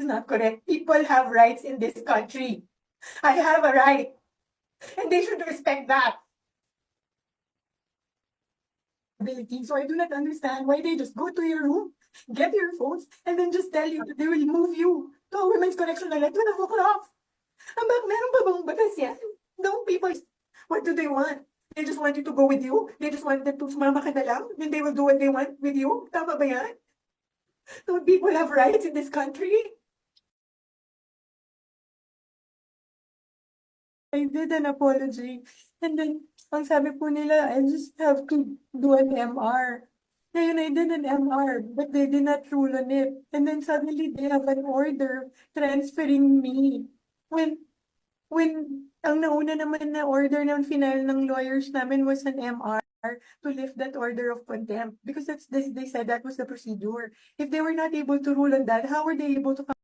not correct. People have rights in this country. I have a right. And they should respect that. So I do not understand why they just go to your room, get your phones, and then just tell you that they will move you to a women's correctional at 12 o'clock. Meron ba bang batas yan? No, people, what do they want? They just want you to go with you? They just want them to sumama ka na lang? Then they will do what they want with you? Tama ba yan? Don't people have rights in this country? I did an apology. And then, ang sabi po nila, I just have to do an MR. Ngayon, I did an MR, but they did not rule on it. And then suddenly, they have an order transferring me. When ang nauna naman na order ng final ng lawyers namin was an MR to lift that order of contempt. Because they said that was the procedure. If they were not able to rule on that, how were they able to